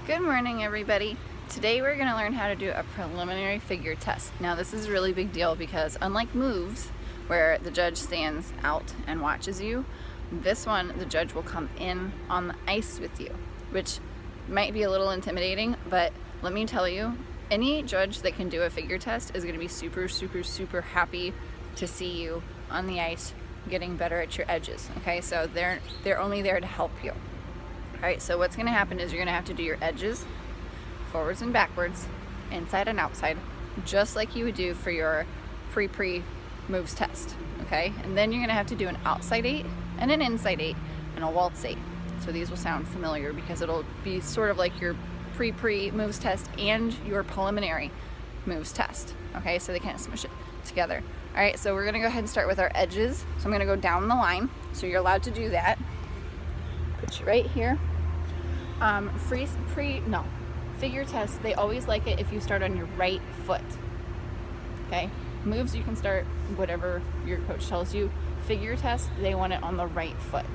Good morning, everybody. Today we're going to learn how to do a preliminary figure test. Now this is a really big deal because unlike moves where the judge stands out and watches you, this one the judge will come in on the ice with you, which might be a little intimidating, but let me tell you, any judge that can do a figure test is going to be super happy to see you on the ice getting better at your edges. Okay, so they're only there to help you. Alright, so what's going to happen is you're going to have to do your edges forwards and backwards, inside and outside, just like you would do for your pre moves test. Okay, and then you're going to have to do an outside 8 and an inside 8 and a waltz 8. So these will sound familiar because it'll be sort of like your pre moves test and your preliminary moves test. Okay, so they kind of smush it together. Alright, so we're going to go ahead and start with our edges. So I'm going to go down the line, so you're allowed to do that. Put you right here. Figure tests, they always like it if you start on your right foot. Okay, moves you can start whatever your coach tells you. Figure tests, they want it on the right foot.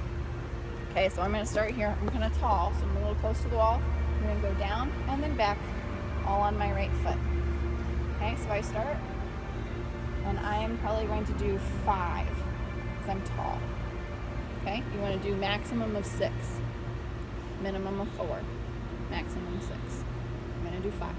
Okay, so I'm going to start here. I'm kind of tall, so I'm a little close to the wall. I'm going to go down and then back, all on my right foot. Okay, so I start, and I am probably going to do 5 because I'm tall. Okay, you want to do maximum of 6, minimum of 4, maximum 6. I'm going to do 5.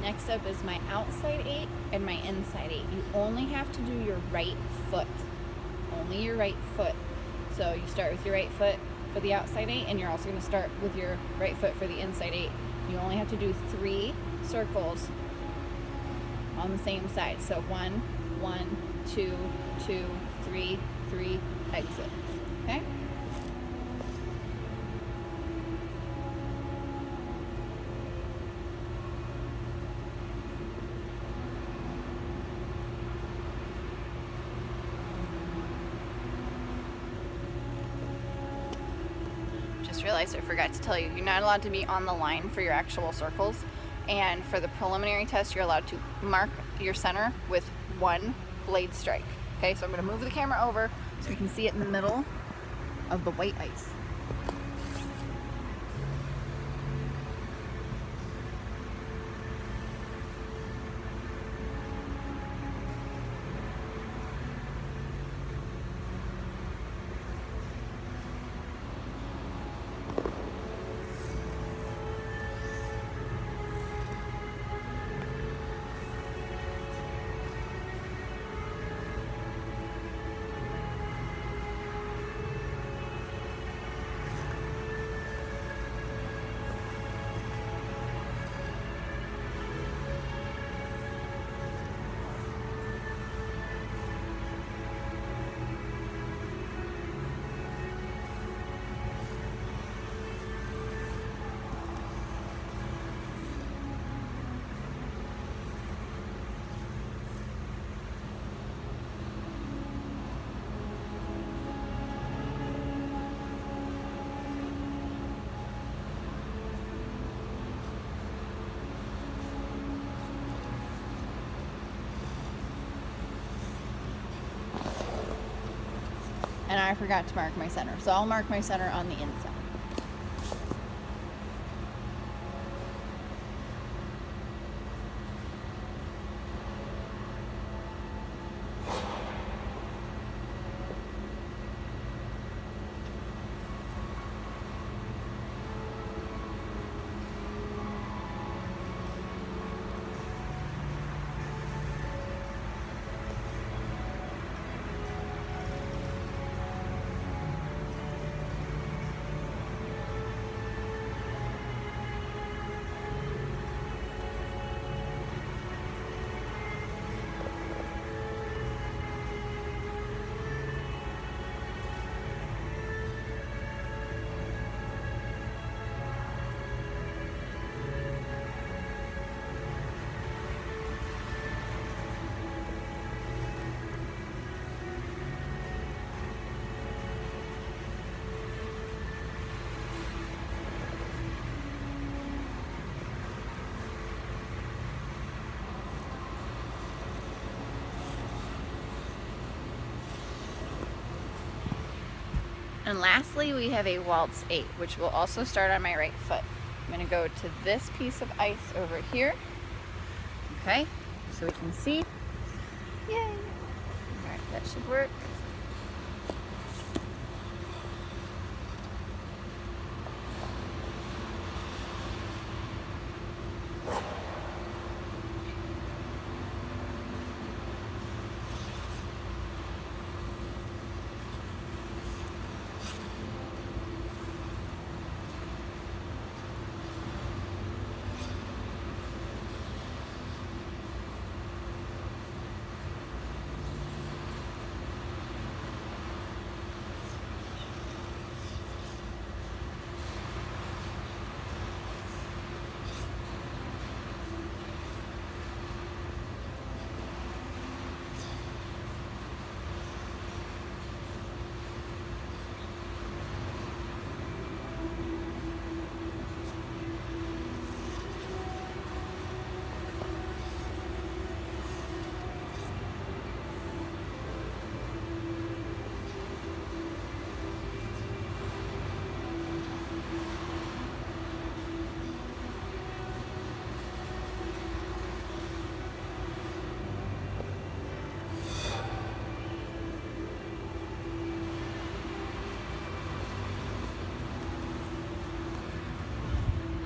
Next up is my outside 8 and my inside 8. You only have to do your right foot. Only your right foot. So you start with your right foot for the outside 8, and you're also going to start with your right foot for the inside 8. You only have to do 3 circles on the same side. So 1, 1, 2, 2, 3, 3, exit. Okay? Realized I forgot to tell you, you're not allowed to be on the line for your actual circles, and for the preliminary test you're allowed to mark your center with 1 blade strike. Okay, so I'm going to move the camera over so you can see it in the middle of the white ice. and I forgot to mark my center. So I'll mark my center on the inside. And lastly, we have a waltz 8, which will also start on my right foot. I'm going to go to this piece of ice over here. Okay, so we can see. Yay! All right, that should work.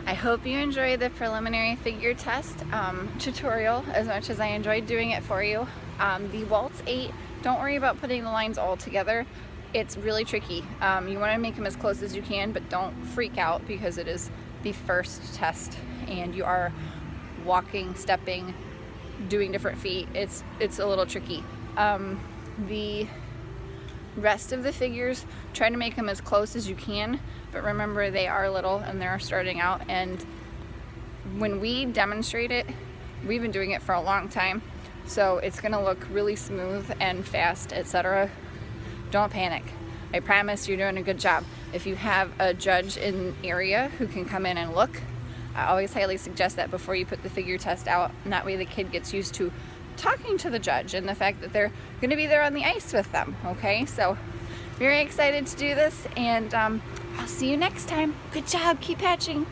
I hope you enjoyed the preliminary figure test tutorial as much as I enjoyed doing it for you. The waltz 8, don't worry about putting the lines all together. It's really tricky. You want to make them as close as you can, but don't freak out because it is the first test and you are walking, stepping, doing different feet. It's a little tricky. The rest of the figures, try to make them as close as you can, but remember they are little and they're starting out, and when we demonstrate it, we've been doing it for a long time, so it's gonna look really smooth and fast, etc. Don't panic. I promise you're doing a good job. If you have a judge in the area who can come in and look, I always highly suggest that before you put the figure test out, and that way the kid gets used to talking to the judge and the fact that they're going to be there on the ice with them. Okay, so very excited to do this, and I'll see you next time. Good job, keep hatching.